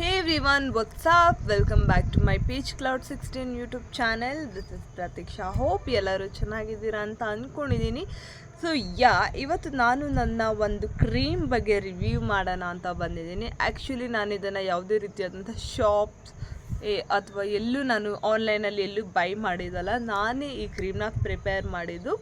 Hey everyone, what's up? Welcome back to my Peach Cloud 16 YouTube channel. This is Pratiksha. Hope ಎಲ್ಲರೂ ಚೆನ್ನಾಗಿದ್ದೀರಾ ಅಂತ ಅಂದ್ಕೊಂಡಿದ್ದೀನಿ. ಇವತ್ತು ನಾನು ನನ್ನ ಒಂದು ಕ್ರೀಮ್ ಬಗ್ಗೆ ರಿವ್ಯೂ ಮಾಡೋಣ ಅಂತ ಬಂದಿದ್ದೀನಿ. ಆ್ಯಕ್ಚುಲಿ ನಾನು ಇದನ್ನು ಯಾವುದೇ ರೀತಿಯಾದಂಥ ಶಾಪ್ಸ್ ಅಥವಾ ಎಲ್ಲೂ ನಾನು ಆನ್ಲೈನಲ್ಲಿ ಎಲ್ಲೂ ಬೈ ಮಾಡಿದ್ದಲ್ಲ, ನಾನೇ ಈ ಕ್ರೀಮ್ನ ಪ್ರಿಪೇರ್ ಮಾಡಿದ್ದು.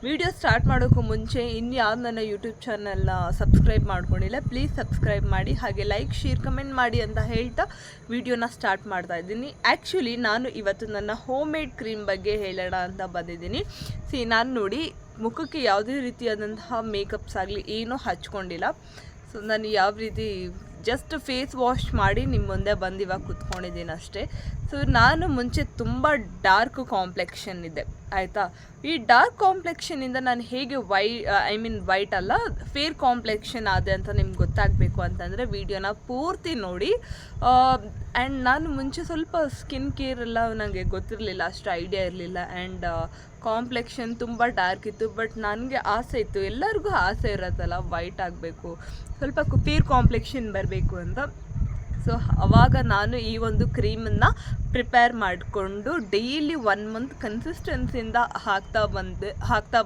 ವಿಡಿಯೋ ಸ್ಟಾರ್ಟ್ ಮಾಡೋಕ್ಕೂ ಮುಂಚೆ ಇನ್ಯಾವ್ದು ನನ್ನ ಯೂಟ್ಯೂಬ್ ಚಾನಲ್ನ ಸಬ್ಸ್ಕ್ರೈಬ್ ಮಾಡ್ಕೊಂಡಿಲ್ಲ, ಪ್ಲೀಸ್ ಸಬ್ಸ್ಕ್ರೈಬ್ ಮಾಡಿ, ಹಾಗೆ ಲೈಕ್ ಶೇರ್ ಕಮೆಂಟ್ ಮಾಡಿ ಅಂತ ಹೇಳ್ತಾ ವಿಡಿಯೋನ ಸ್ಟಾರ್ಟ್ ಮಾಡ್ತಾ ಇದ್ದೀನಿ. ಆ್ಯಕ್ಚುಲಿ ನಾನು ಇವತ್ತು ನನ್ನ ಹೋಮ್ ಮೇಡ್ ಕ್ರೀಮ್ ಬಗ್ಗೆ ಹೇಳೋಣ ಅಂತ ಬಂದಿದ್ದೀನಿ. ನಾನು ನೋಡಿ ಮುಖಕ್ಕೆ ಯಾವುದೇ ರೀತಿಯಾದಂತಹ ಮೇಕಪ್ಸ್ ಆಗಲಿ ಏನೂ ಹಚ್ಕೊಂಡಿಲ್ಲ. ಸೊ ನಾನು ಯಾವ ರೀತಿ ಜಸ್ಟ್ ಫೇಸ್ ವಾಶ್ ಮಾಡಿ ನಿಮ್ಮ ಮುಂದೆ ಬಂದು ಇವಾಗ ಕೂತ್ಕೊಂಡಿದ್ದೀನಿ ಅಷ್ಟೇ. ಸೊ ನಾನು ಮುಂಚೆ ತುಂಬ ಡಾರ್ಕ್ ಕಾಂಪ್ಲೆಕ್ಷನ್ ಇದೆ, ಆಯಿತಾ. ಈ ಡಾರ್ಕ್ ಕಾಂಪ್ಲೆಕ್ಷನಿಂದ ನಾನು ಹೇಗೆ ವೈಟ್ ಅಲ್ಲ ಫೇರ್ ಕಾಂಪ್ಲೆಕ್ಷನ್ ಆದೆ ಅಂತ ನಿಮ್ಗೆ ಗೊತ್ತಾಗಬೇಕು ಅಂತಂದರೆ ವಿಡಿಯೋನ ಪೂರ್ತಿ ನೋಡಿ. ಆ್ಯಂಡ್ ನಾನು ಮುಂಚೆ ಸ್ವಲ್ಪ ಸ್ಕಿನ್ ಕೇರ್ ಎಲ್ಲ ನನಗೆ ಗೊತ್ತಿರಲಿಲ್ಲ, ಅಷ್ಟು ಐಡಿಯಾ ಇರಲಿಲ್ಲ. ಆ್ಯಂಡ್ ಕಾಂಪ್ಲೆಕ್ಷನ್ ತುಂಬ ಡಾರ್ಕ್ ಇತ್ತು. ಬಟ್ ನನಗೆ ಆಸೆ ಇತ್ತು, ಎಲ್ಲರಿಗೂ ಆಸೆ ಇರತ್ತಲ್ಲ ವೈಟ್ ಆಗಬೇಕು, ಸ್ವಲ್ಪ ಫೇರ್ ಕಾಂಪ್ಲೆಕ್ಷನ್ ಬರಬೇಕು ಅಂತ. ಸೊ ಆವಾಗ ನಾನು ಈ ಒಂದು ಕ್ರೀಮನ್ನು ಪ್ರಿಪೇರ್ ಮಾಡಿಕೊಂಡು ಡೈಲಿ 1 ಮಂತ್ ಕನ್ಸಿಸ್ಟೆನ್ಸಿಯಿಂದ ಹಾಕ್ತಾ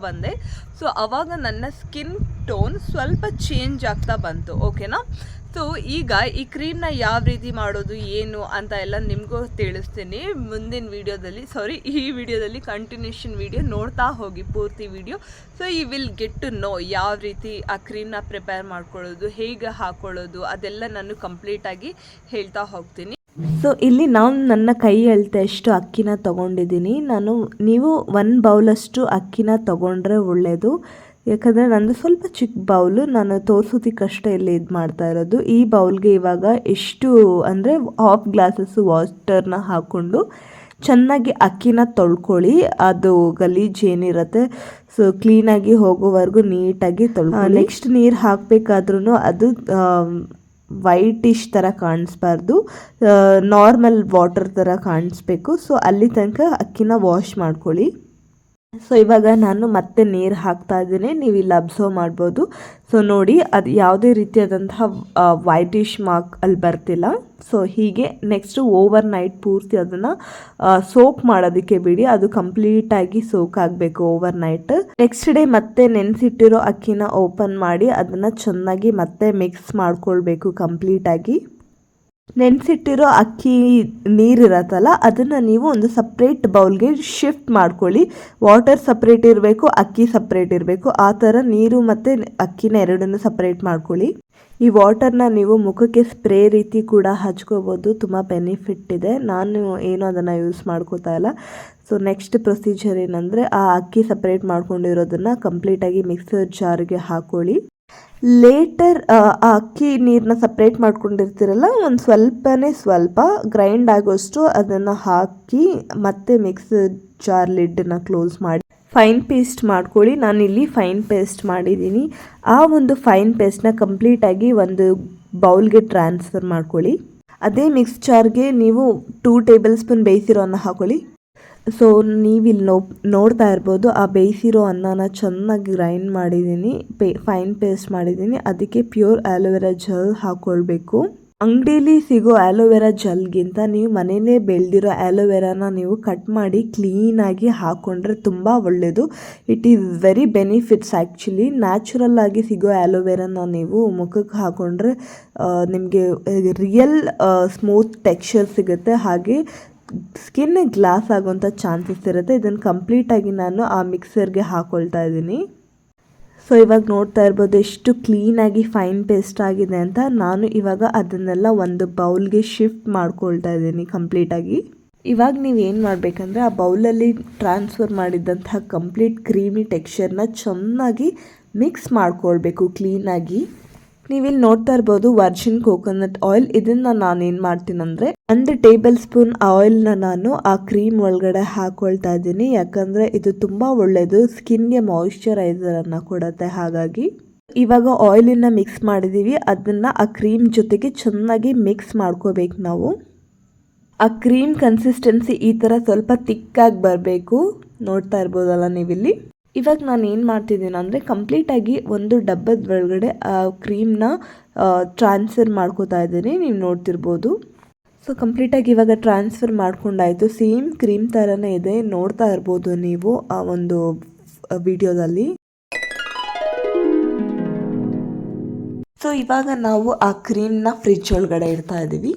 ಬಂದೆ. ಸೊ ಆವಾಗ ನನ್ನ ಸ್ಕಿನ್ ಟೋನ್ ಸ್ವಲ್ಪ ಚೇಂಜ್ ಆಗ್ತಾ ಬಂತು, ಓಕೆನಾ. ಸೊ ಈಗ ಈ ಕ್ರೀಮ್ನ ಯಾವ ರೀತಿ ಮಾಡೋದು ಏನು ಅಂತ ಎಲ್ಲ ನಿಮಗೂ ತಿಳಿಸ್ತೀನಿ ಮುಂದಿನ ವೀಡಿಯೋದಲ್ಲಿ. ಈ ವಿಡಿಯೋದಲ್ಲಿ ಕಂಟಿನ್ಯೂಷನ್ ವಿಡಿಯೋ ನೋಡ್ತಾ ಹೋಗಿ ಪೂರ್ತಿ video. So you will get to know ಯಾವ ರೀತಿ ಆ ಕ್ರೀಮ್ನ ಪ್ರಿಪೇರ್ ಮಾಡ್ಕೊಳ್ಳೋದು, ಹೇಗೆ ಹಾಕ್ಕೊಳ್ಳೋದು, ಅದೆಲ್ಲ ನಾನು ಕಂಪ್ಲೀಟಾಗಿ ಹೇಳ್ತಾ ಹೋಗ್ತೀನಿ. ಸೊ ಇಲ್ಲಿ ನಾನು ನನ್ನ ಕೈ ಅಳತೆಯಷ್ಟು ಅಕ್ಕಿನ ತೊಗೊಂಡಿದ್ದೀನಿ. ನೀವು 1 ಬೌಲಷ್ಟು ಅಕ್ಕಿನ ತೊಗೊಂಡ್ರೆ ಒಳ್ಳೆಯದು. ಯಾಕಂದರೆ ನಂದು ಸ್ವಲ್ಪ ಚಿಕ್ಕ ಬೌಲು, ನಾನು ತೋರಿಸೋದಕ್ಕಷ್ಟೇ ಇಲ್ಲಿ ಇದು ಮಾಡ್ತಾ ಇರೋದು. ಈ ಬೌಲ್ಗೆ ಇವಾಗ ಎಷ್ಟು ಅಂದರೆ ಹಾಫ್ ಗ್ಲಾಸಸ್ಸು ವಾಟರ್ನ ಹಾಕ್ಕೊಂಡು ಚೆನ್ನಾಗಿ ಅಕ್ಕಿನ ತೊಳ್ಕೊಳ್ಳಿ. ಅದು ಗಲೀಜು ಏನಿರುತ್ತೆ ಸೊ ಕ್ಲೀನಾಗಿ ಹೋಗೋವರೆಗೂ ನೀಟಾಗಿ ತೊಳ್ಕೊಳ್ಳಿ. ನೆಕ್ಸ್ಟ್ ನೀರು ಹಾಕಬೇಕಾದ್ರೂ ಅದು ವೈಟಿಶ್ ಥರ ಕಾಣಿಸ್ಬಾರ್ದು, ನಾರ್ಮಲ್ ವಾಟರ್ ಥರ ಕಾಣಿಸ್ಬೇಕು. ಸೊ ಅಲ್ಲಿ ತನಕ ಅಕ್ಕಿನ ವಾಶ್ ಮಾಡ್ಕೊಳ್ಳಿ. ಸೊ ಇವಾಗ ನಾನು ಮತ್ತೆ ನೀರು ಹಾಕ್ತಾ ಇದ್ದೀನಿ, ನೀವು ಇಲ್ಲಿ ಅಬ್ಸರ್ವ್ ಮಾಡ್ಬೋದು. ಸೊ ನೋಡಿ, ಅದು ಯಾವುದೇ ರೀತಿಯಾದಂತಹ ವೈಟಿಶ್ ಮಾರ್ಕ್ ಅಲ್ಲಿ ಬರ್ತಿಲ್ಲ. ಸೊ ಹೀಗೆ ನೆಕ್ಸ್ಟು ಓವರ್ ನೈಟ್ ಪೂರ್ತಿ ಅದನ್ನು ಸೋಕ್ ಮಾಡೋದಕ್ಕೆ ಬಿಡಿ, ಅದು ಕಂಪ್ಲೀಟಾಗಿ ಸೋಕ್ ಆಗಬೇಕು ಓವರ್ ನೈಟ್. ನೆಕ್ಸ್ಟ್ ಡೇ ಮತ್ತೆ ನೆನೆಸಿಟ್ಟಿರೋ ಅಕ್ಕಿನ ಓಪನ್ ಮಾಡಿ ಅದನ್ನು ಚೆನ್ನಾಗಿ ಮತ್ತೆ ಮಿಕ್ಸ್ ಮಾಡ್ಕೊಳ್ಬೇಕು ಕಂಪ್ಲೀಟಾಗಿ. ನೆನೆಸಿಟ್ಟಿರೋ ಅಕ್ಕಿ ನೀರಿರತ್ತಲ್ಲ ಅದನ್ನು ನೀವು ಒಂದು ಸಪ್ರೇಟ್ ಬೌಲ್ಗೆ ಶಿಫ್ಟ್ ಮಾಡ್ಕೊಳ್ಳಿ. ವಾಟರ್ ಸಪ್ರೇಟ್ ಇರಬೇಕು, ಅಕ್ಕಿ ಸಪ್ರೇಟ್ ಇರಬೇಕು. ಆ ಥರ ನೀರು ಮತ್ತು ಅಕ್ಕಿನ ಎರಡನ್ನೂ ಸಪ್ರೇಟ್ ಮಾಡ್ಕೊಳ್ಳಿ. ಈ ವಾಟರ್ನ ನೀವು ಮುಖಕ್ಕೆ ಸ್ಪ್ರೇ ರೀತಿ ಕೂಡ ಹಚ್ಕೋಬೋದು, ತುಂಬ ಬೆನಿಫಿಟ್ ಇದೆ. ನಾನು ಏನೂ ಅದನ್ನು ಯೂಸ್ ಮಾಡ್ಕೋತಾ ಇಲ್ಲ. ಸೊ ನೆಕ್ಸ್ಟ್ ಪ್ರೊಸೀಜರ್ ಏನಂದರೆ ಆ ಅಕ್ಕಿ ಸಪ್ರೇಟ್ ಮಾಡ್ಕೊಂಡಿರೋದನ್ನು ಕಂಪ್ಲೀಟಾಗಿ ಮಿಕ್ಸರ್ ಜಾರ್ಗೆ ಹಾಕ್ಕೊಳ್ಳಿ. ಲೇಟರ್ ಆ ಅಕ್ಕಿ ನೀರನ್ನ ಸಪ್ರೇಟ್ ಮಾಡ್ಕೊಂಡಿರ್ತೀರಲ್ಲ, ಒಂದು ಸ್ವಲ್ಪ ಗ್ರೈಂಡ್ ಆಗೋಷ್ಟು ಅದನ್ನು ಹಾಕಿ ಮತ್ತೆ ಮಿಕ್ಸರ್ ಜಾರ್ ಲಿಡ್ಡನ್ನು ಕ್ಲೋಸ್ ಮಾಡಿ ಫೈನ್ ಪೇಸ್ಟ್ ಮಾಡ್ಕೊಳ್ಳಿ. ನಾನಿಲ್ಲಿ ಫೈನ್ ಪೇಸ್ಟ್ ಮಾಡಿದ್ದೀನಿ. ಆ ಒಂದು ಫೈನ್ ಪೇಸ್ಟ್ನ ಕಂಪ್ಲೀಟಾಗಿ ಒಂದು ಬೌಲ್ಗೆ ಟ್ರಾನ್ಸ್ಫರ್ ಮಾಡ್ಕೊಳ್ಳಿ. ಅದೇ ಮಿಕ್ಸ್ ಜಾರ್ಗೆ ನೀವು 2 ಟೇಬಲ್ ಸ್ಪೂನ್ ಬೇಯಿಸಿರೋ ಅನ್ನ ಹಾಕೊಳ್ಳಿ. ಸೊ ನೀವಿಲ್ಲಿ ನೋಡ್ತಾ ಇರ್ಬೋದು, ಆ ಬೇಯಿಸಿರೋ ಅನ್ನನ ಚೆನ್ನಾಗಿ ಗ್ರೈಂಡ್ ಮಾಡಿದ್ದೀನಿ, ಫೈನ್ ಪೇಸ್ಟ್ ಮಾಡಿದ್ದೀನಿ. ಅದಕ್ಕೆ ಪ್ಯೂರ್ ಆಲೋವೆರಾ ಜೆಲ್ ಹಾಕ್ಕೊಳ್ಬೇಕು. ಅಂಗಡಿಯಲ್ಲಿ ಸಿಗೋ ಆಲೋವೆರಾ ಜೆಲ್ಗಿಂತ ನೀವು ಮನೆಯಲ್ಲೇ ಬೆಳೆದಿರೋ ಆಲೋವೆರಾನ ನೀವು ಕಟ್ ಮಾಡಿ ಕ್ಲೀನಾಗಿ ಹಾಕ್ಕೊಂಡ್ರೆ ತುಂಬ ಒಳ್ಳೆಯದು. It is very benefits actually. Natural ಆಗಿ ಸಿಗೋ ಆಲೋವೆರಾನ ನೀವು ಮುಖಕ್ಕೆ ಹಾಕ್ಕೊಂಡ್ರೆ ನಿಮಗೆ ರಿಯಲ್ ಸ್ಮೂತ್ ಟೆಕ್ಸ್ಚರ್ ಸಿಗುತ್ತೆ, ಹಾಗೆ ಸ್ಕಿನ್ ಗ್ಲಾಸ್ ಆಗೋಂಥ ಚಾನ್ಸಸ್ ಇರುತ್ತೆ. ಇದನ್ನು ಕಂಪ್ಲೀಟಾಗಿ ನಾನು ಆ ಮಿಕ್ಸರ್ಗೆ ಹಾಕ್ಕೊಳ್ತಾ ಇದ್ದೀನಿ. ಸೊ ಇವಾಗ ನೋಡ್ತಾ ಇರ್ಬೋದು ಎಷ್ಟು ಕ್ಲೀನಾಗಿ ಫೈನ್ ಪೇಸ್ಟ್ ಆಗಿದೆ ಅಂತ. ನಾನು ಇವಾಗ ಅದನ್ನೆಲ್ಲ ಒಂದು ಬೌಲ್ಗೆ ಶಿಫ್ಟ್ ಮಾಡ್ಕೊಳ್ತಾ ಇದ್ದೀನಿ ಕಂಪ್ಲೀಟಾಗಿ. ಇವಾಗ ನೀವು ಏನು ಮಾಡಬೇಕಂದ್ರೆ ಆ ಬೌಲಲ್ಲಿ ಟ್ರಾನ್ಸ್ಫರ್ ಮಾಡಿದಂತಹ ಕಂಪ್ಲೀಟ್ ಕ್ರೀಮಿ ಟೆಕ್ಸ್ಚರ್ನ ಚೆನ್ನಾಗಿ ಮಿಕ್ಸ್ ಮಾಡ್ಕೊಳ್ಬೇಕು ಕ್ಲೀನಾಗಿ. ನೀವಿಲ್ಲಿ ನೋಡ್ತಾ ಇರ್ಬೋದು ವರ್ಜಿನ್ ಕೋಕೋನಟ್ ಆಯಿಲ್. ಇದನ್ನು ನಾನೇನು ಮಾಡ್ತೀನಂದರೆ 1 ಟೇಬಲ್ ಸ್ಪೂನ್ ಆಯಿಲ್ನ ನಾನು ಆ ಕ್ರೀಮ್ ಒಳಗಡೆ ಹಾಕ್ಕೊಳ್ತಾ ಇದ್ದೀನಿ. ಯಾಕಂದರೆ ಇದು ತುಂಬ ಒಳ್ಳೆಯದು, ಸ್ಕಿನ್ಗೆ ಮಾಯಿಶ್ಚರೈಸರನ್ನು ಕೊಡುತ್ತೆ. ಹಾಗಾಗಿ ಇವಾಗ ಆಯಿಲನ್ನು ಮಿಕ್ಸ್ ಮಾಡಿದ್ದೀವಿ, ಅದನ್ನು ಆ ಕ್ರೀಮ್ ಜೊತೆಗೆ ಚೆನ್ನಾಗಿ ಮಿಕ್ಸ್ ಮಾಡ್ಕೋಬೇಕು ನಾವು. ಆ ಕ್ರೀಮ್ ಕನ್ಸಿಸ್ಟೆನ್ಸಿ ಈ ಥರ ಸ್ವಲ್ಪ ತಿಕ್ಕಾಗಿ ಬರಬೇಕು, ನೋಡ್ತಾ ಇರ್ಬೋದಲ್ಲ ನೀವಿಲ್ಲಿ. ಇವಾಗ ನಾನು ಏನು ಮಾಡ್ತಿದ್ದೀನಿ ಅಂದರೆ ಕಂಪ್ಲೀಟಾಗಿ ಒಂದು ಡಬ್ಬದ ಒಳಗಡೆ ಕ್ರೀಮ್ನ ಟ್ರಾನ್ಸ್ಫರ್ ಮಾಡ್ಕೋತಾ ಇದ್ದೀನಿ, ನೀವು ನೋಡ್ತಿರ್ಬೋದು. ಸೊ ಕಂಪ್ಲೀಟಾಗಿ ಇವಾಗ ಟ್ರಾನ್ಸ್ಫರ್ ಮಾಡ್ಕೊಂಡಾಯಿತು. ಸೇಮ್ ಕ್ರೀಮ್ ಥರನೇ ಇದೆ, ನೋಡ್ತಾ ಇರ್ಬೋದು ನೀವು ಆ ಒಂದು ವಿಡಿಯೋದಲ್ಲಿ. ಸೊ ಇವಾಗ ನಾವು ಆ ಕ್ರೀಮ್ನ ಫ್ರಿಜ್ ಒಳಗಡೆ ಇಡ್ತಾ ಇದ್ದೀವಿ.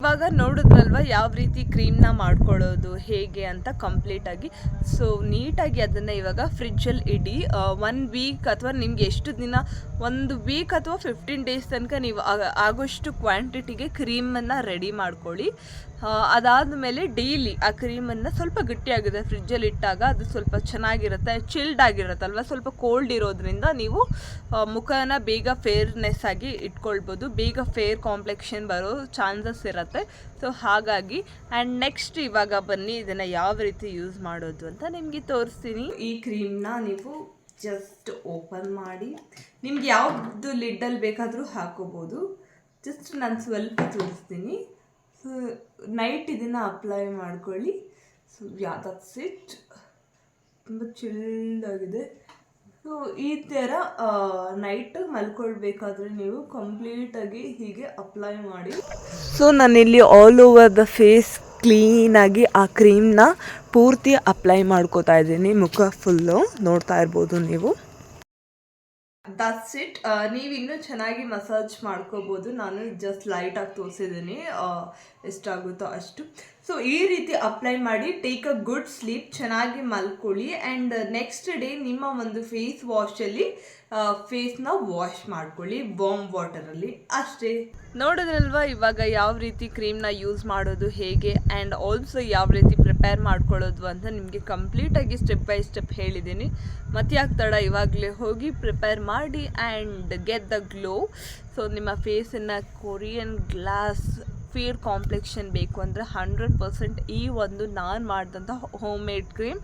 ಇವಾಗ ನೋಡಿದ್ರಲ್ವ ಯಾವ ರೀತಿ ಕ್ರೀಮ್ನ ಮಾಡ್ಕೊಳ್ಳೋದು ಹೇಗೆ ಅಂತ ಕಂಪ್ಲೀಟಾಗಿ. ಸೊ ನೀಟಾಗಿ ಅದನ್ನು ಇವಾಗ ಫ್ರಿಜ್ಜಲ್ಲಿ ಇಡಿ. 1 ವೀಕ್ ಅಥವಾ ನಿಮ್ಗೆ ಎಷ್ಟು ದಿನ, 1 ವೀಕ್ ಅಥವಾ 15 ಡೇಸ್ ತನಕ ನೀವು ಆಗೋಷ್ಟು ಕ್ವಾಂಟಿಟಿಗೆ ಕ್ರೀಮನ್ನು ರೆಡಿ ಮಾಡ್ಕೊಳ್ಳಿ. ಅದಾದಮೇಲೆ ಡೈಲಿ ಆ ಕ್ರೀಮನ್ನು ಸ್ವಲ್ಪ ಗಟ್ಟಿಯಾಗಿದೆ ಫ್ರಿಜ್ಜಲ್ಲಿ ಇಟ್ಟಾಗ ಅದು ಸ್ವಲ್ಪ ಚೆನ್ನಾಗಿರುತ್ತೆ, ಚಿಲ್ಡ್ ಆಗಿರುತ್ತಲ್ವ, ಸ್ವಲ್ಪ ಕೋಲ್ಡ್ ಇರೋದ್ರಿಂದ ನೀವು ಮುಖನ ಬೇಗ ಫೇರ್ನೆಸ್ ಆಗಿ ಇಟ್ಕೊಳ್ಬೋದು, ಬೇಗ ಫೇರ್ ಕಾಂಪ್ಲೆಕ್ಷನ್ ಬರೋ ಚಾನ್ಸಸ್ ಇರುತ್ತೆ. ಸೊ ಹಾಗಾಗಿ ಆ್ಯಂಡ್ ನೆಕ್ಸ್ಟ್ ಇವಾಗ ಬನ್ನಿ ಇದನ್ನು ಯಾವ ರೀತಿ ಯೂಸ್ ಮಾಡೋದು ಅಂತ ನಿಮಗೆ ತೋರಿಸ್ತೀನಿ. ಈ ಕ್ರೀಮ್ನ ನೀವು ಜಸ್ಟ್ ಓಪನ್ ಮಾಡಿ ನಿಮ್ಗೆ ಯಾವುದು ಲಿಡ್ಡಲ್ಲಿ ಬೇಕಾದರೂ ಹಾಕೋಬೋದು. ಜಸ್ಟ್ ನಾನು ಸ್ವಲ್ಪ ತೋರಿಸ್ತೀನಿ. ಸೊ ನೈಟ್ ಇದನ್ನು ಅಪ್ಲೈ ಮಾಡ್ಕೊಳ್ಳಿ. So that's it. ತುಂಬ ಚಿಲ್ಡಾಗಿದೆ. ಸೊ ಈ ಥರ ನೈಟ್ ಮಲ್ಕೊಳ್ಬೇಕಾದ್ರೆ ನೀವು ಕಂಪ್ಲೀಟಾಗಿ ಹೀಗೆ ಅಪ್ಲೈ ಮಾಡಿ. ಸೊ ನಾನಿಲ್ಲಿ ಆಲ್ ಓವರ್ ದ ಫೇಸ್ ಕ್ಲೀನಾಗಿ ಆ ಕ್ರೀಮ್ನ ಪೂರ್ತಿ ಅಪ್ಲೈ ಮಾಡ್ಕೋತಾ ಇದ್ದೀನಿ, ಮುಖ ಫುಲ್ಲು ನೋಡ್ತಾ ಇರ್ಬೋದು ನೀವು. That's it. ನೀವು ಇನ್ನೂ ಚೆನ್ನಾಗಿ ಮಸಾಜ್ ಮಾಡ್ಕೋಬೋದು. ನಾನು ಜಸ್ಟ್ ಲೈಟಾಗಿ ತೋರಿಸಿದ್ದೀನಿ, ಎಷ್ಟಾಗುತ್ತೋ ಅಷ್ಟು. ಸೊ ಈ ರೀತಿ ಅಪ್ಲೈ ಮಾಡಿ ಟೇಕ್ ಅ ಗುಡ್ ಸ್ಲೀಪ್, ಚೆನ್ನಾಗಿ ಮಲ್ಕೊಳ್ಳಿ. ಆ್ಯಂಡ್ ನೆಕ್ಸ್ಟ್ ಡೇ ನಿಮ್ಮ ಒಂದು ಫೇಸ್ ವಾಶಲ್ಲಿ ಫೇಸ್ನ ವಾಶ್ ಮಾಡ್ಕೊಳ್ಳಿ ವಾರ್ಮ್ ವಾಟರಲ್ಲಿ, ಅಷ್ಟೇ. ನೋಡಿದ್ರಲ್ವ ಇವಾಗ ಯಾವ ರೀತಿ ಕ್ರೀಮ್ನ ಯೂಸ್ ಮಾಡೋದು ಹೇಗೆ ಆ್ಯಂಡ್ ಆಲ್ಸೋ ಯಾವ ರೀತಿ ಪ್ರಿಪೇರ್ ಮಾಡ್ಕೊಳ್ಳೋದು ಅಂತ ನಿಮಗೆ ಕಂಪ್ಲೀಟಾಗಿ ಸ್ಟೆಪ್ ಬೈ ಸ್ಟೆಪ್ ಹೇಳಿದ್ದೀನಿ. ಮತ್ತೆ ಯಾಕೆ ತಡ, ಇವಾಗಲೇ ಹೋಗಿ ಪ್ರಿಪೇರ್ ಮಾಡಿ and get the glow. So ನಿಮ್ಮ ಫೇಸನ್ನು ಕೊರಿಯನ್ ಗ್ಲಾಸ್ ಫೇರ್ ಕಾಂಪ್ಲೆಕ್ಷನ್ ಬೇಕು ಅಂದರೆ 100% ಈ ಒಂದು ನಾನು ಮಾಡಿದಂಥ ಹೋಮ್ ಮೇಡ್ ಕ್ರೀಮ್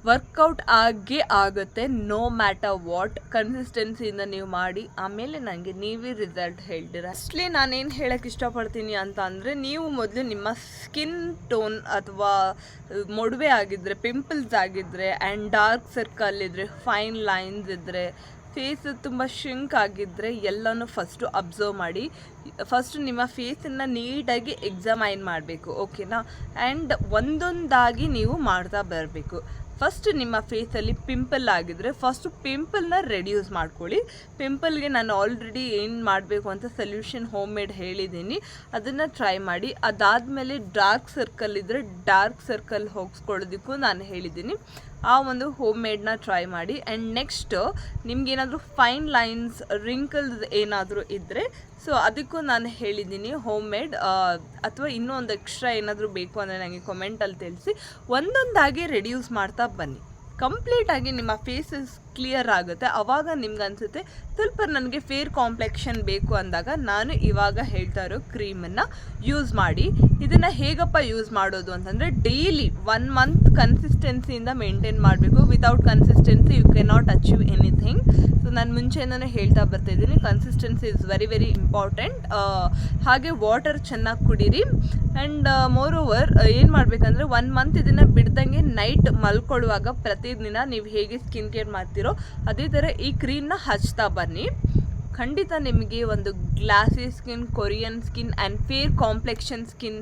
ವರ್ಕೌಟ್ ಆಗೇ ಆಗುತ್ತೆ. ನೋ ಮ್ಯಾಟರ್ ವಾಟ್ ಕನ್ಸಿಸ್ಟೆನ್ಸಿಯಿಂದ ನೀವು ಮಾಡಿ, ಆಮೇಲೆ ನನಗೆ ನೀವೇ ರಿಸಲ್ಟ್ ಹೇಳ್ತೀರ. ಅಷ್ಟೇ ನಾನೇನು ಹೇಳೋಕ್ಕೆ ಇಷ್ಟಪಡ್ತೀನಿ ಅಂತ ಅಂದರೆ, ನೀವು ಮೊದಲು ನಿಮ್ಮ ಸ್ಕಿನ್ ಟೋನ್ ಅಥವಾ ಮೊಡವೆ ಆಗಿದ್ದರೆ, ಪಿಂಪಲ್ಸ್ ಆಗಿದ್ದರೆ ಆ್ಯಂಡ್ ಡಾರ್ಕ್ ಸರ್ಕಲ್ ಇದ್ದರೆ, ಫೈನ್ ಲೈನ್ಸ್ ಇದ್ದರೆ, ಫೇಸ್ ತುಂಬ ಶಿಂಕ್ ಆಗಿದ್ದರೆ ಎಲ್ಲನೂ ಫಸ್ಟು ಅಬ್ಸರ್ವ್ ಮಾಡಿ. ಫಸ್ಟು ನಿಮ್ಮ ಫೇಸನ್ನು ನೀಟಾಗಿ ಎಕ್ಸಾಮೈನ್ ಮಾಡಬೇಕು, ಓಕೆನಾ. ಆ್ಯಂಡ್ ಒಂದೊಂದಾಗಿ ನೀವು ಮಾಡ್ತಾ ಬರಬೇಕು. ಫಸ್ಟ್ ನಿಮ್ಮ ಫೇಸಲ್ಲಿ ಪಿಂಪಲ್ ಆಗಿದ್ದರೆ ಫಸ್ಟು ಪಿಂಪಲ್ನ ರೆಡ್ಯೂಸ್ ಮಾಡ್ಕೊಳ್ಳಿ. ಪಿಂಪಲ್ಗೆ ನಾನು ಆಲ್ರೆಡಿ ಏನು ಮಾಡಬೇಕು ಅಂತ ಸೊಲ್ಯೂಷನ್ ಹೋಮ್ ಮೇಡ್ ಹೇಳಿದ್ದೀನಿ, ಅದನ್ನು ಟ್ರೈ ಮಾಡಿ. ಅದಾದಮೇಲೆ ಡಾರ್ಕ್ ಸರ್ಕಲ್ ಇದ್ದರೆ ಡಾರ್ಕ್ ಸರ್ಕಲ್ ಹೋಗಿಸ್ಕೊಳ್ಳೋದಕ್ಕೂ ನಾನು ಹೇಳಿದ್ದೀನಿ, ಆ ಒಂದು ಹೋಮ್ ಮೇಡ್ನ ಟ್ರೈ ಮಾಡಿ. ಆ್ಯಂಡ್ ನೆಕ್ಸ್ಟ್ ನಿಮ್ಗೇನಾದರೂ ಫೈನ್ ಲೈನ್ಸ್ ರಿಂಕಲ್ಸ್ ಏನಾದರೂ ಇದ್ದರೆ ಸೊ ಅದಕ್ಕೂ ನಾನು ಹೇಳಿದ್ದೀನಿ ಹೋಮ್ ಮೇಡ್, ಅಥವಾ ಇನ್ನೂ ಒಂದು ಎಕ್ಸ್ಟ್ರಾ ಏನಾದರೂ ಬೇಕು ಅಂದರೆ ನನಗೆ ಕಮೆಂಟಲ್ಲಿ ತಿಳಿಸಿ. ಒಂದೊಂದಾಗಿ ರೆಡ್ಯೂಸ್ ಮಾಡ್ತಾ ಬನ್ನಿ, ಕಂಪ್ಲೀಟಾಗಿ ನಿಮ್ಮ ಫೇಸಸ್ ಕ್ಲಿಯರ್ ಆಗುತ್ತೆ. ಆವಾಗ ನಿಮ್ಗೆ ಅನಿಸುತ್ತೆ ಸ್ವಲ್ಪ ನನಗೆ ಫೇರ್ ಕಾಂಪ್ಲೆಕ್ಷನ್ ಬೇಕು ಅಂದಾಗ ನಾನು ಇವಾಗ ಹೇಳ್ತಾ ಇರೋ ಕ್ರೀಮನ್ನು ಯೂಸ್ ಮಾಡಿ. ಇದನ್ನು ಹೇಗಪ್ಪ ಯೂಸ್ ಮಾಡೋದು ಅಂತಂದರೆ, ಡೈಲಿ 1 ಮಂತ್ ಕನ್ಸಿಸ್ಟೆನ್ಸಿಯಿಂದ ಮೇಂಟೈನ್ ಮಾಡಬೇಕು. Without consistency you cannot achieve anything. So ನಾನು ಮುಂಚೆಯಿಂದನೇ ಹೇಳ್ತಾ ಬರ್ತಾಯಿದ್ದೀನಿ, consistency is very very important. ಹಾಗೆ ವಾಟರ್ ಚೆನ್ನಾಗಿ ಕುಡೀರಿ. ಆ್ಯಂಡ್ ಮೋರ್ ಓವರ್ ಏನು ಮಾಡಬೇಕಂದ್ರೆ 1 ಮಂತ್ ಇದನ್ನು ಬಿಡ್ದಂಗೆ ನೈಟ್ ಮಲ್ಕೊಳ್ಳುವಾಗ ಪ್ರತಿದಿನ ನೀವು ಹೇಗೆ ಸ್ಕಿನ್ ಕೇರ್ ಮಾಡ್ತೀರೋ ಅದೇ ಥರ ಈ ಕ್ರೀಮ್ನ ಹಚ್ತಾ ಬನ್ನಿ. ಖಂಡಿತ ನಿಮಗೆ ಒಂದು glassy skin, Korean skin and fair complexion skin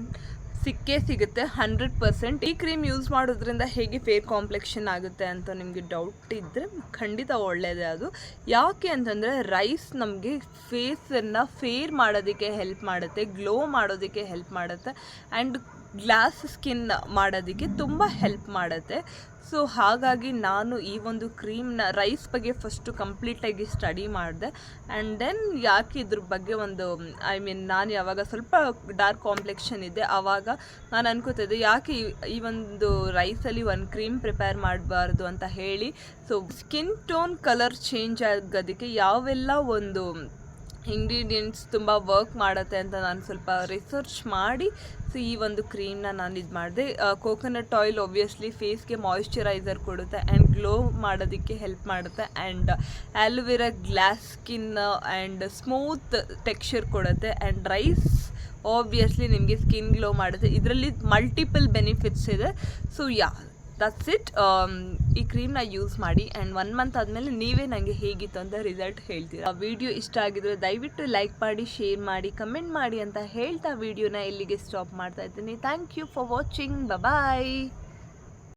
ಸಿಕ್ಕೇ ಸಿಗುತ್ತೆ 100%. ಈ ಕ್ರೀಮ್ ಯೂಸ್ ಮಾಡೋದ್ರಿಂದ ಹೇಗೆ ಫೇರ್ ಕಾಂಪ್ಲೆಕ್ಷನ್ ಆಗುತ್ತೆ ಅಂತ ನಿಮಗೆ ಡೌಟ್ ಇದ್ದರೆ ಖಂಡಿತ ಒಳ್ಳೆಯದೇ ಅದು. ಯಾಕೆ ಅಂತಂದರೆ ರೈಸ್ ನಮಗೆ ಫೇಸನ್ನು ಫೇರ್ ಮಾಡೋದಕ್ಕೆ ಹೆಲ್ಪ್ ಮಾಡುತ್ತೆ, ಗ್ಲೋ ಮಾಡೋದಕ್ಕೆ ಹೆಲ್ಪ್ ಮಾಡುತ್ತೆ ಆ್ಯಂಡ್ ಗ್ಲಾಸ್ ಸ್ಕಿನ್ ಮಾಡೋದಕ್ಕೆ ತುಂಬ ಹೆಲ್ಪ್ ಮಾಡುತ್ತೆ. ಸೊ ಹಾಗಾಗಿ ನಾನು ಈ ಒಂದು ಕ್ರೀಮ್ನ ರೈಸ್ ಬಗ್ಗೆ ಫಸ್ಟು ಕಂಪ್ಲೀಟಾಗಿ ಸ್ಟಡಿ ಮಾಡಿದೆ. ಆ್ಯಂಡ್ ದೆನ್ ಯಾಕೆ ಇದ್ರ ಬಗ್ಗೆ ಒಂದು ನಾನು ಯಾವಾಗ ಸ್ವಲ್ಪ ಡಾರ್ಕ್ ಕಾಂಪ್ಲೆಕ್ಷನ್ ಇದೆ ಆವಾಗ ನಾನು ಅನ್ಕೋತಿದ್ದೆ ಯಾಕೆ ಈ ಒಂದು ರೈಸಲ್ಲಿ ಒಂದು ಕ್ರೀಮ್ ಪ್ರಿಪೇರ್ ಮಾಡಬಾರ್ದು ಅಂತ ಹೇಳಿ. So skin tone colour change ಆಗೋದಕ್ಕೆ ಯಾವೆಲ್ಲ ಒಂದು ಇಂಗ್ರೀಡಿಯೆಂಟ್ಸ್ ತುಂಬ ವರ್ಕ್ ಮಾಡುತ್ತೆ ಅಂತ ನಾನು ಸ್ವಲ್ಪ ರಿಸರ್ಚ್ ಮಾಡಿ ಸೊ ಈ ಒಂದು ಕ್ರೀಮ್ನ ನಾನು ಇದು ಮಾಡಿದೆ. ಕೋಕೋನಟ್ ಆಯಿಲ್ ಒಬ್ವಿಯಸ್ಲಿ ಫೇಸ್ಗೆ ಮಾಯಿಶ್ಚರೈಸರ್ ಕೊಡುತ್ತೆ ಆ್ಯಂಡ್ ಗ್ಲೋ ಮಾಡೋದಕ್ಕೆ ಹೆಲ್ಪ್ ಮಾಡುತ್ತೆ. And aloe vera glass skin and smooth texture ಕೊಡುತ್ತೆ. ಆ್ಯಂಡ್ ರೈಸ್ ಆಬ್ವಿಯಸ್ಲಿ ನಿಮಗೆ ಸ್ಕಿನ್ ಗ್ಲೋ ಮಾಡುತ್ತೆ. ಇದರಲ್ಲಿ ಮಲ್ಟಿಪಲ್ ಬೆನಿಫಿಟ್ಸ್ ಇದೆ. So that's it. ಈ ಕ್ರೀಮ್ನ ಯೂಸ್ ಮಾಡಿ ಆ್ಯಂಡ್ 1 ಮಂತ್ ಆದಮೇಲೆ ನೀವೇ ನನಗೆ ಹೇಗಿತ್ತು ಅಂತ ರಿಸಲ್ಟ್ ಹೇಳ್ತೀರಾ. ವಿಡಿಯೋ ಇಷ್ಟ ಆಗಿದ್ರೆ ದಯವಿಟ್ಟು ಲೈಕ್ ಮಾಡಿ, ಶೇರ್ ಮಾಡಿ, ಕಮೆಂಟ್ ಮಾಡಿ ಅಂತ ಹೇಳ್ತಾ ವಿಡಿಯೋನ ಇಲ್ಲಿಗೆ ಸ್ಟಾಪ್ ಮಾಡ್ತಾ ಇದ್ದೀನಿ. Thank you for watching. Bye.